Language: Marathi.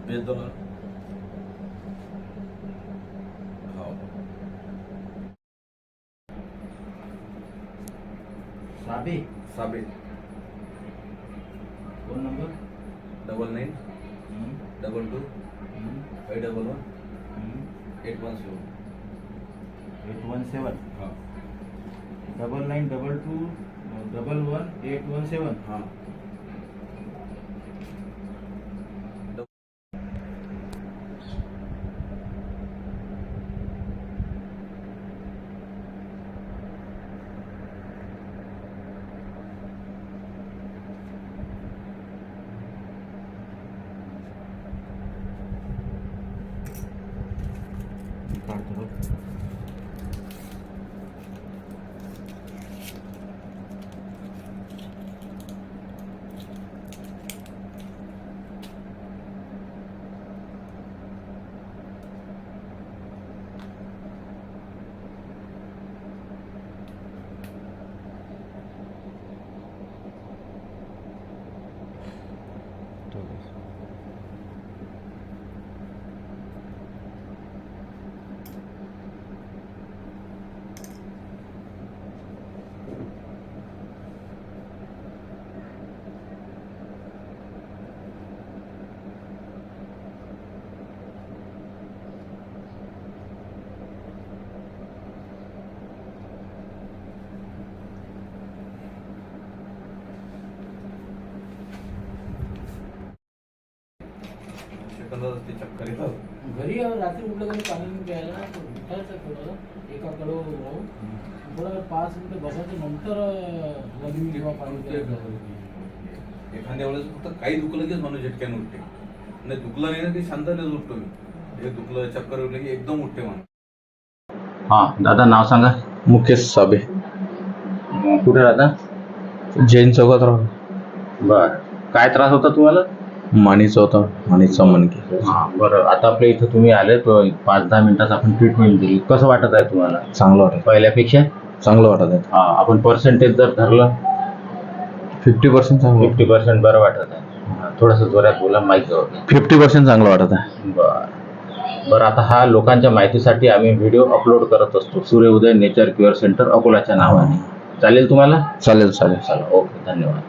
भेज दो ना. हो. साबे साबे फोन नंबर 99 22 511 817. 817 हां 9922 11 817. हां. काढतो. सेकंदात ते चक्कर येतात. घरी रात्री उठलं तरी पाणी प्यायला उठायचं थोडं एकाकडं राहून थोडं 5 मिनिटं बसायचं नंतर लगेच किंवा पाणी प्यायचं. एखाद्या वेळेस फक्त काही दुखलं कीच माणूस झटक्याने उठते. नाही दुखलं नाही ना की शांततेत उठतो मी. हे दुखलं चक्कर उठलं की एकदम उठते माणूस. हा दादा नाव सांगा. मुकेश साबे, कुठे राहता? जैन चौकात राहतो. बर काय त्रास होता तुम्हाला? मानेचा होता, मानेचा मणके. हा बरं आता आपल्या इथं तुम्ही आले तर 5-10 मिनिटात आपण ट्रीटमेंट दिली. कसं वाटत आहे तुम्हाला? चांगलं वाटत, पहिल्यापेक्षा? चांगलं वाटत आहे. हा आपण पर्सेंटेज जर धरलं 50% चांगलं. 50% बरं वाटत आहे. थोडंसं जोरात बोला, माईक जवळ. 50% चांगलं वाटत आहे. बरं आता हा लोकांच्या माहितीसाठी आम्ही व्हिडिओ अपलोड करत असतो सूर्योदय नेचर क्युअर सेंटर अकोलाच्या नावाने. चालेल तुम्हाला? चालेल चालेल. चला ओके धन्यवाद.